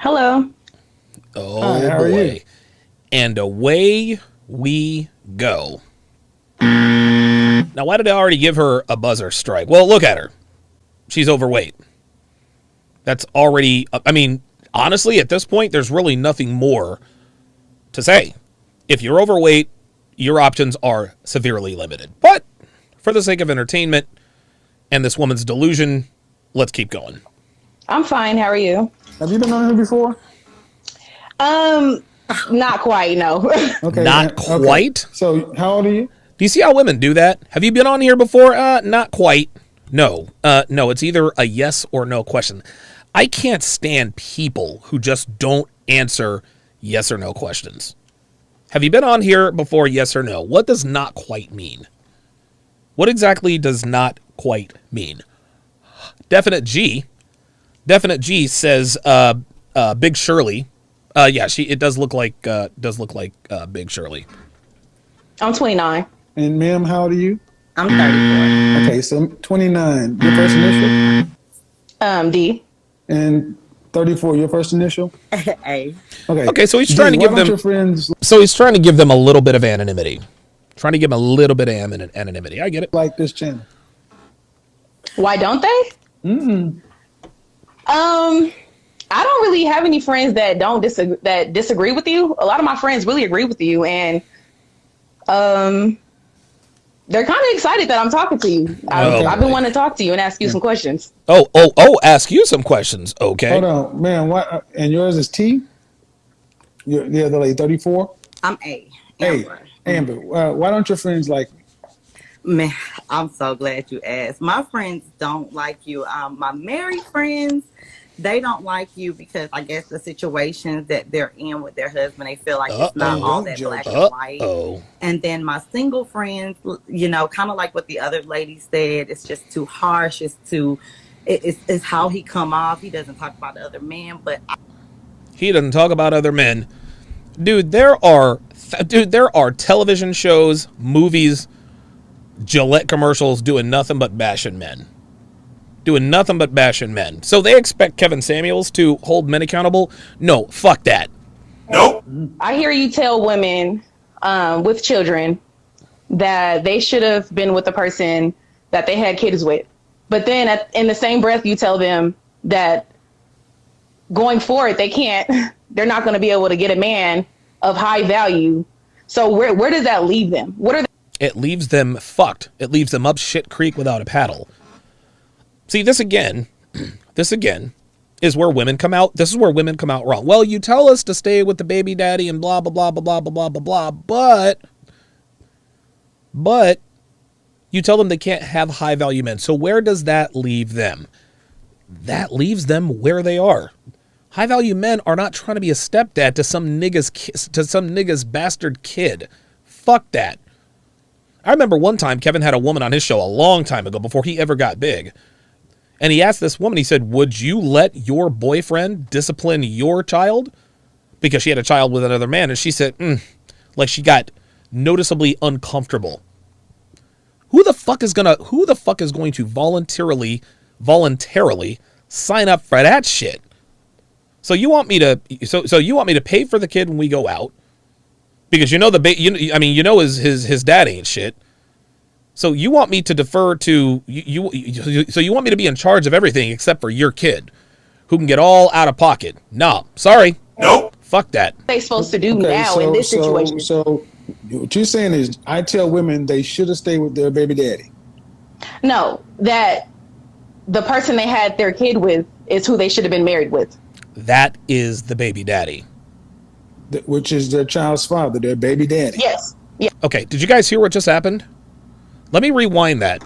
Hello. Oh Hi, how are you? boy. And away we go. Now, why did I already give her a buzzer strike? Well, look at her. She's overweight. That's already, I mean, honestly, at this point, there's really nothing more to say. If you're overweight, your options are severely limited. But for the sake of entertainment and this woman's delusion, let's keep going. I'm fine. How are you? Have you been on here before? Um, Not quite, no. Okay. Not okay. quite? So, how old are you? Do you see how women do that? Have you been on here before? Not quite. No. No, it's either a yes or no question. I can't stand people who just don't answer yes or no questions. Have you been on here before? Yes or no? What does not quite mean? What exactly does not quite mean? Definite G says Big Shirley. Yeah, it does look like Big Shirley. I'm 29. And ma'am, how old are you? I'm 34. Okay, so 29, your first initial? D. And 34, your first initial? A. Okay, so he's D, trying to why give don't them. your friends So he's trying to give them a little bit of anonymity. Trying to give them a little bit of anonymity. I get it. like this channel? Why don't they? I don't really have any friends that don't disagree with you. A lot of my friends really agree with you, and they're kind of excited that I'm talking to you. I've been wanting to talk to you and ask you some questions. Oh, ask you some questions. Okay. Hold on, man. What? And yours is T? The other lady, 34? I'm A. Hey, Amber. Amber, why don't your friends like me? Man, I'm so glad you asked. My friends don't like you. My married friends, they don't like you because I guess the situations that they're in with their husband, they feel like it's not all that black and white. And then my single friends, you know, kind of like what the other lady said, it's just too harsh. It's how he come off. He doesn't talk about the other men, but He doesn't talk about other men. Dude, there are television shows, movies, Gillette commercials doing nothing but bashing men. So they expect Kevin Samuels to hold men accountable? No, fuck that. Nope. I hear you tell women with children that they should have been with the person that they had kids with. But then in the same breath, you tell them that going forward, they're not going to be able to get a man of high value. So where does that leave them? It leaves them fucked. It leaves them up shit creek without a paddle. See, this again is where women come out. This is where women come out wrong. Well, you tell us to stay with the baby daddy and blah, blah, blah, blah, blah, blah, blah, blah, but you tell them they can't have high value men. So where does that leave them? That leaves them where they are. High value men are not trying to be a stepdad to some nigga's bastard kid. Fuck that. I remember one time Kevin had a woman on his show a long time ago before he ever got big. And he asked this woman, he said, would you let your boyfriend discipline your child? Because she had a child with another man. And she said, like she got noticeably uncomfortable. Who the fuck is going to voluntarily sign up for that shit? So you want me to pay for the kid when we go out? Because you know his dad ain't shit. So you want me to defer to you? So you want me to be in charge of everything except for your kid, who can get all out of pocket? No, sorry. Nope. Fuck that. What are they supposed to do now in this situation? So what you're saying is, I tell women they should have stayed with their baby daddy. No, that the person they had their kid with is who they should have been married with. That is the baby daddy. Which is their child's father, their baby daddy. Yes. Yeah. Okay, did you guys hear what just happened? Let me rewind that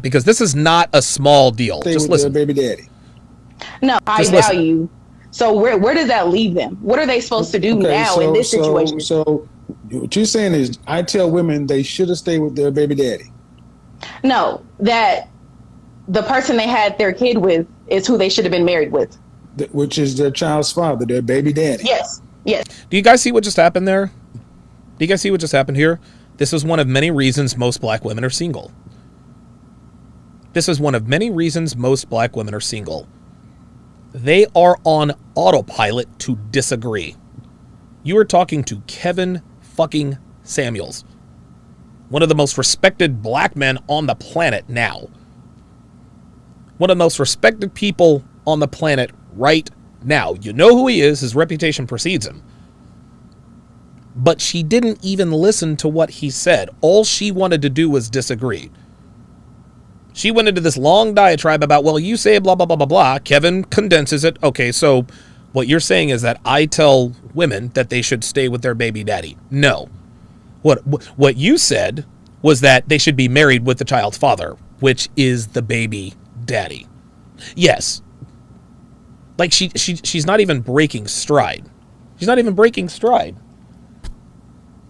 because this is not a small deal. Stay Just with listen. their baby daddy. No, high Just listen. value. So where does that leave them? What are they supposed to do now in this situation? So what you're saying is, I tell women they should have stayed with their baby daddy. No, that the person they had their kid with is who they should have been married with. Which is their child's father, their baby daddy. Yes. Yes. Do you guys see what just happened there? Do you guys see what just happened here? This is one of many reasons most black women are single. They are on autopilot to disagree. You are talking to Kevin fucking Samuels, one of the most respected black men on the planet now. One of the most respected people on the planet right now. You know who he is. His reputation precedes him. But she didn't even listen to what he said. All she wanted to do was disagree. She went into this long diatribe about, well, you say blah, blah, blah, blah, blah. Kevin condenses it. Okay, so what you're saying is that I tell women that they should stay with their baby daddy. No. What you said was that they should be married with the child's father, which is the baby daddy. Yes. Like she's not even breaking stride. She's not even breaking stride.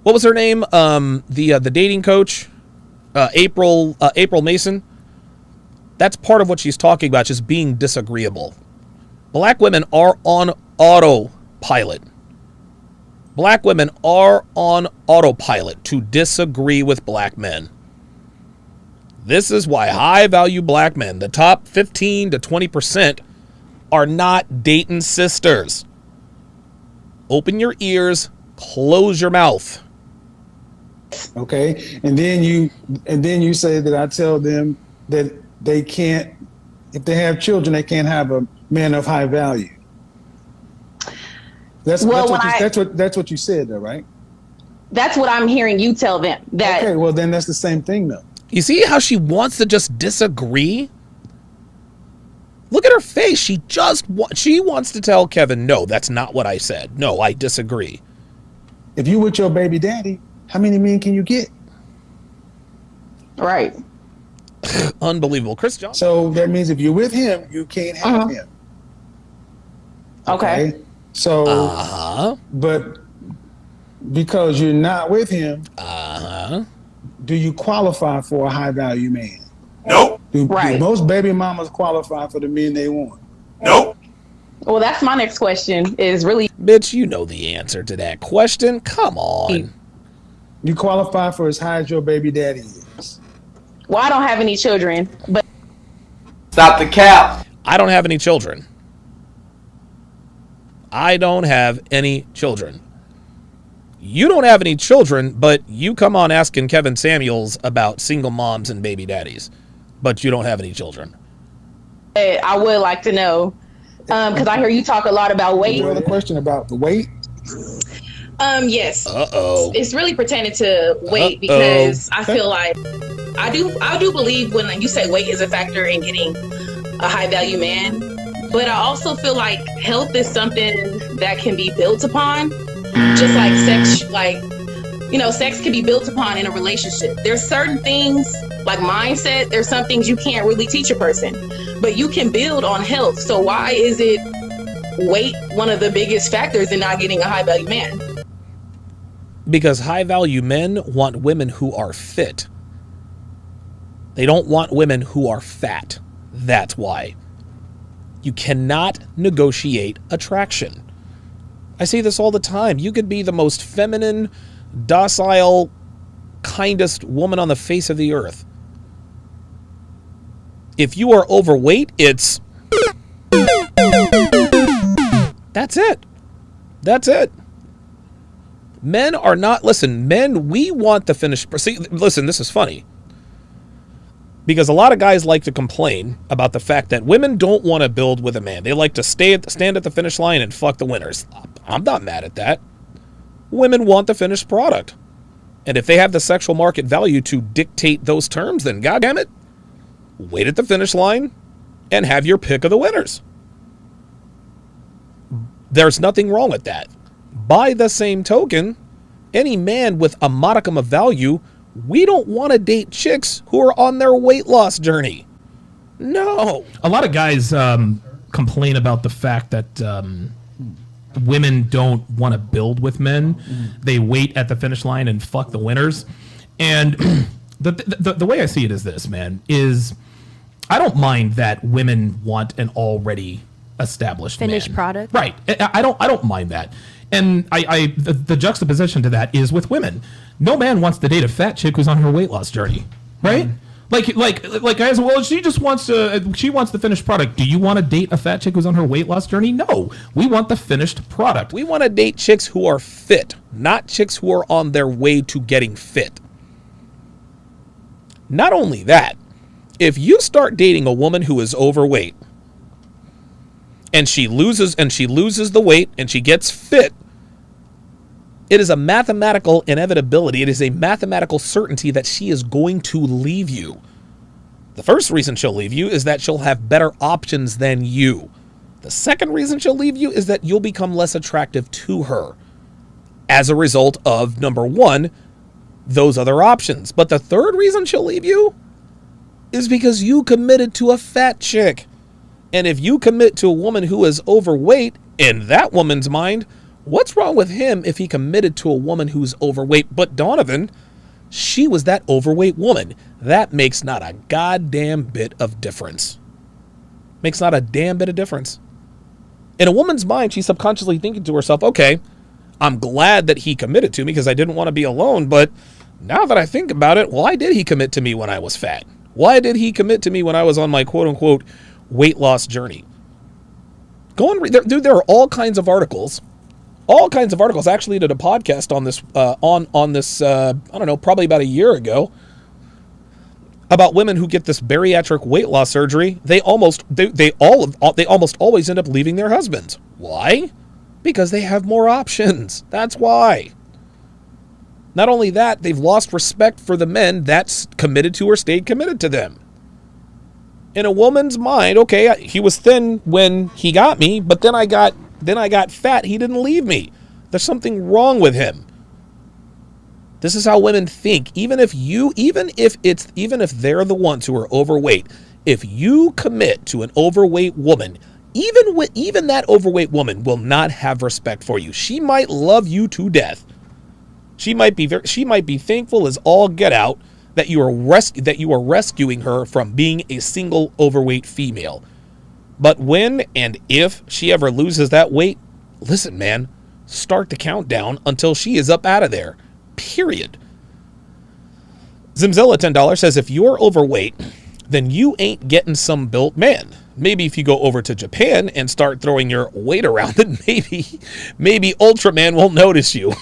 What was her name? The dating coach, April Mason. That's part of what she's talking about, just being disagreeable. Black women are on autopilot. Black women are on autopilot to disagree with black men. This is why high-value black men, the top 15 to 20%, are not dating sisters. Open your ears, close your mouth. Okay, and then you say that I tell them that they can't, if they have children, they can't have a man of high value. That's what you said, though, right? That's what I'm hearing you tell them. That okay, well then that's the same thing, though. You see how she wants to just disagree? Look at her face. She wants to tell Kevin, no, that's not what I said. No, I disagree. If you with your baby daddy, how many men can you get? right. Unbelievable. Chris Johnson. So that means if you're with him, you can't have him. Okay. So, but because you're not with him, do you qualify for a high value man? Nope. Do Right. most baby mamas qualify for the men they want? Nope. Well, that's my next question. Is really Bitch, you know the answer to that question. Come on. You qualify for as high as your baby daddy is. well, I don't have any children, but Stop the cap. I don't have any children. I don't have any children. You don't have any children, but you come on asking Kevin Samuels about single moms and baby daddies, but you don't have any children. I would like to know because I hear you talk a lot about weight. You have a question about the weight? Yes. Uh-oh. It's really pertaining to weight because I feel like I do believe when you say weight is a factor in getting a high value man, but I also feel like health is something that can be built upon, just like sex. Like, you know, sex can be built upon in a relationship. There's certain things like mindset. There's some things you can't really teach a person, but you can build on health. So why is it weight one of the biggest factors in not getting a high value man? Because high value men want women who are fit. They don't want women who are fat. That's why. You cannot negotiate attraction. I say this all the time. You could be the most feminine, docile, kindest woman on the face of the earth. If you are overweight, it's... That's it. That's it. Men are not... Listen, men, we want the finished... See, listen, this is funny. Because a lot of guys like to complain about the fact that women don't want to build with a man. They like to stand at the finish line and fuck the winners. I'm not mad at that. Women want the finished product. And if they have the sexual market value to dictate those terms, then goddamn it, wait at the finish line and have your pick of the winners. There's nothing wrong with that. By the same token, any man with a modicum of value, we don't want to date chicks who are on their weight loss journey. No. A lot of guys complain about the fact that women don't want to build with men. They wait at the finish line and fuck the winners. And the way I see it is this, man, is I don't mind that women want an already established finished man. product. Right. I don't mind that. And the juxtaposition to that is with women. No man wants to date a fat chick who's on her weight loss journey, right? Like guys, well, she wants the finished product. Do you want to date a fat chick who's on her weight loss journey? No, we want the finished product. We want to date chicks who are fit, not chicks who are on their way to getting fit. Not only that, if you start dating a woman who is overweight and she loses the weight and she gets fit, it is a mathematical inevitability. It is a mathematical certainty that she is going to leave you. The first reason she'll leave you is that she'll have better options than you. The second reason she'll leave you is that you'll become less attractive to her as a result of, number one, those other options. But the third reason she'll leave you is because you committed to a fat chick. And if you commit to a woman who is overweight, in that woman's mind, what's wrong with him if he committed to a woman who's overweight? But Donovan, she was that overweight woman. That makes not a goddamn bit of difference. Makes not a damn bit of difference. In a woman's mind, she's subconsciously thinking to herself, okay, I'm glad that he committed to me because I didn't want to be alone, but now that I think about it, why did he commit to me when I was fat? Why did he commit to me when I was on my quote-unquote weight loss journey? Go and read. Dude, there are all kinds of articles. All kinds of articles. I actually did a podcast on this, I don't know, probably about a year ago, about women who get this bariatric weight loss surgery. They almost always end up leaving their husbands. Why? Because they have more options. That's why. Not only that, they've lost respect for the men that's committed to or stayed committed to them. In a woman's mind, okay, he was thin when he got me, but then I got fat. He didn't leave me. There's something wrong with him. This is how women think. Even if they're the ones who are overweight, if you commit to an overweight woman, even that overweight woman will not have respect for you. She might love you to death. She might be thankful as all get out that you are rescuing her from being a single overweight female. But when and if she ever loses that weight, listen, man, start the countdown until she is up out of there. Period. Zimzilla $10 says, if you're overweight, then you ain't getting some built man. Maybe if you go over to Japan and start throwing your weight around, then maybe Ultraman will notice you.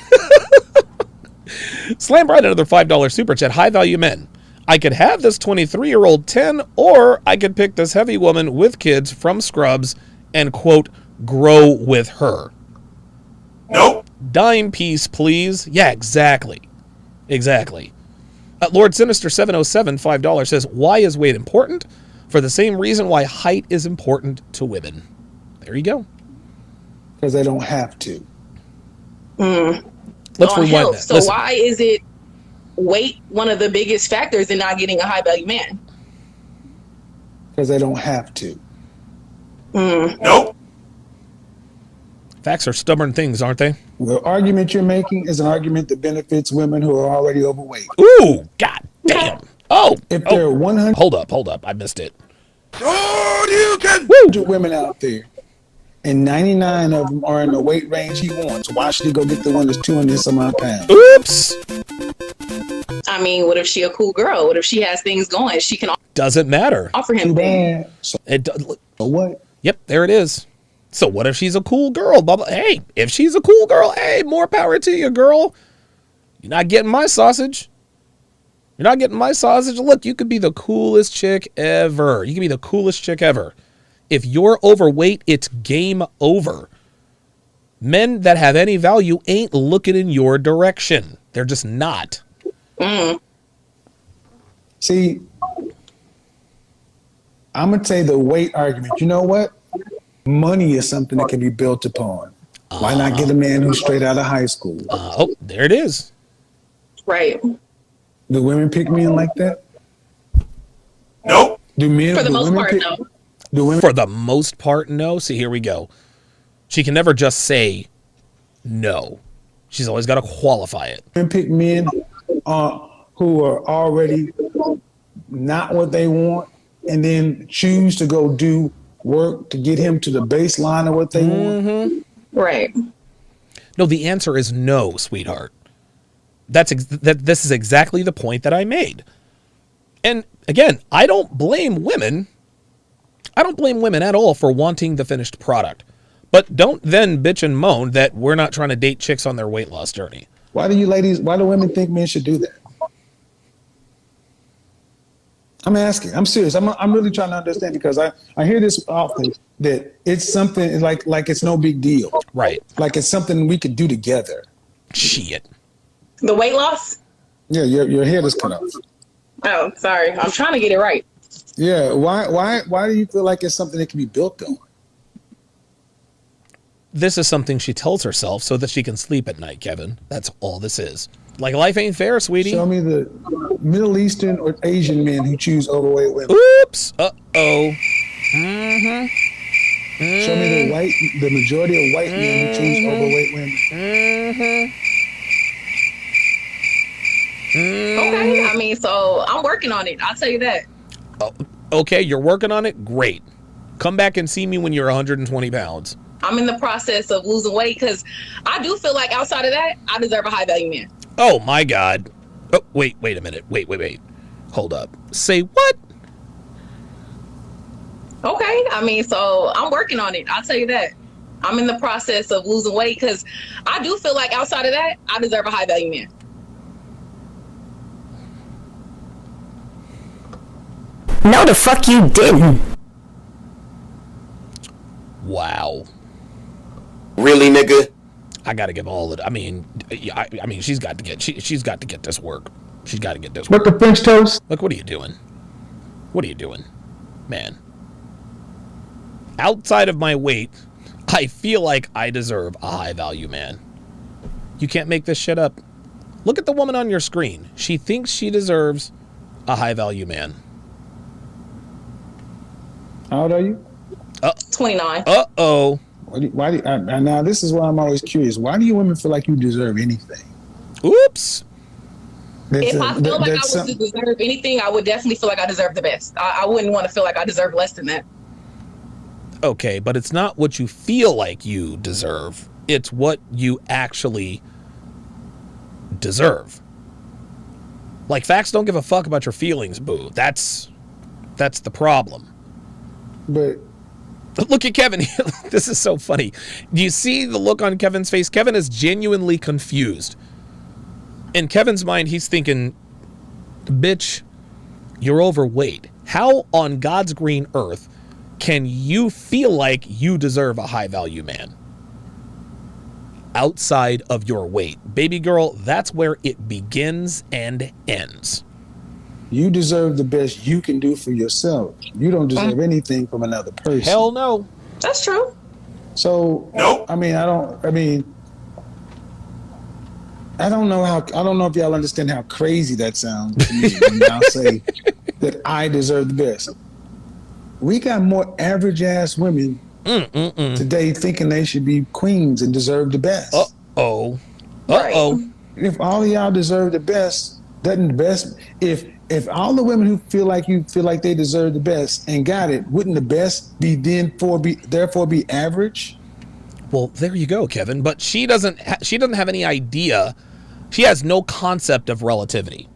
Slam Bright, another $5 super chat. High value men. I could have this 23-year-old 10, or I could pick this heavy woman with kids from Scrubs and, quote, grow with her. Nope. Dime piece, please. Yeah, exactly. Exactly. Lord Sinister 707, $5 says, why is weight important? For the same reason why height is important to women. There you go. Because they don't have to. Let's rewind that. So Listen. why is it weight one of the biggest factors in not getting a high value man? Because they don't have to. Nope. Facts are stubborn things, aren't they? The argument you're making is an argument that benefits women who are already overweight. Ooh, god damn. Oh, If there are 100 hold up. I missed it. women out there, and 99 of them are in the weight range he wants, why should he go get the one that's 200 some odd pounds? Oops. I mean, what if she a cool girl? What if she has things going? She can Doesn't matter. offer him Too things. bad. So So what? Yep, there it is. So what if she's a cool girl? Blah, blah. Hey, if she's a cool girl, hey, more power to you, girl. You're not getting my sausage. You're not getting my sausage. Look, you could be the coolest chick ever. You could be the coolest chick ever. If you're overweight, it's game over. Men that have any value ain't looking in your direction. They're just not. See, I'm going to say the weight argument. You know what? Money is something that can be built upon. Why not get a man who's straight out of high school? Oh, there it is. Right. Do women pick men like that? Nope. Do men? For the do most women part, pick, no. Do women? For the most part, no. See, here we go. She can never just say no. She's always got to qualify it. Women pick men who are already not what they want, and then choose to go do work to get him to the baseline of what they want. Right. No, the answer is no, sweetheart. This is exactly the point that I made. And again, I don't blame women. I don't blame women at all for wanting the finished product. But don't then bitch and moan that we're not trying to date chicks on their weight loss journey. Why do women think men should do that? I'm asking. I'm serious. I'm really trying to understand, because I hear this often, that it's something like it's no big deal. Right. Like it's something we could do together. Shit. The weight loss? Yeah, your head is cut off. Oh, sorry. I'm trying to get it right. Yeah. Why do you feel like it's something that can be built on? This is something she tells herself so that she can sleep at night, Kevin. That's all this is. Like, life ain't fair, sweetie. Show me the Middle Eastern or Asian men who choose overweight women. Oops. Uh-oh. Mm-hmm. Show me the majority of white men who choose overweight women. Okay. I mean, so I'm working on it. I'll tell you that. Oh, okay, you're working on it? Great. Come back and see me when you're 120 pounds. I'm in the process of losing weight because I do feel like outside of that, I deserve a high value man. Oh, my God. Oh, wait a minute. Wait. Hold up. Say what? Okay. I mean, so I'm working on it. I'll tell you that. I'm in the process of losing weight because I do feel like outside of that, I deserve a high value man. No, the fuck you didn't. Wow. Really, nigga? I gotta give all of it. I mean, she's got to get this work. She's got to get this work. But the French toast? Look, what are you doing? What are you doing, man? Outside of my weight, I feel like I deserve a high value man. You can't make this shit up. Look at the woman on your screen. She thinks she deserves a high value man. How old are you? 29. Uh-oh. Now this is why I'm always curious. Why do you women feel like you deserve anything? Oops. If I felt like I was to deserve anything, I would definitely feel like I deserve the best. I wouldn't want to feel like I deserve less than that. Okay, but it's not what you feel like you deserve. It's what you actually deserve. Like, facts don't give a fuck about your feelings, boo. That's the problem. But look at Kevin. This is so funny. Do you see the look on Kevin's face? Kevin is genuinely confused. In Kevin's mind, he's thinking, bitch, you're overweight. How on God's green earth can you feel like you deserve a high value man outside of your weight? Baby girl, that's where it begins and ends. you deserve the best you can do for yourself. You don't deserve anything from another person. Hell no. That's true. So, Nope. I don't know if y'all understand how crazy that sounds to me when y'all say that I deserve the best. We got more average ass women today thinking they should be queens and deserve the best. Uh-oh. Uh-oh. If all of y'all deserve the best, doesn't the best, if all the women who feel like they deserve the best and got it, wouldn't the best therefore be average? Well, there you go, Kevin. But she doesn't have any idea. She has no concept of relativity.